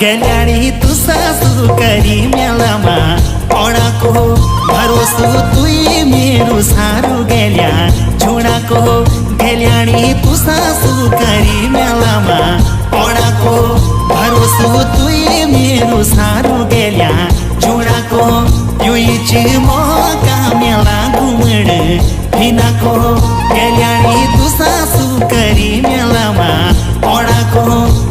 गेल्याणी तू सासू करी मेलामा ओडाको भरोसो तुई मेरो सारू गेल्या छोडाको गेल्याणी तू सासू करी मेलामा ओडाको भरोसो तुई मेरो सारू गेल्या छोडाको युईची मौका मेला घुमड हिनाको गेल्याणी तू सासू करी मेलामा ओडाको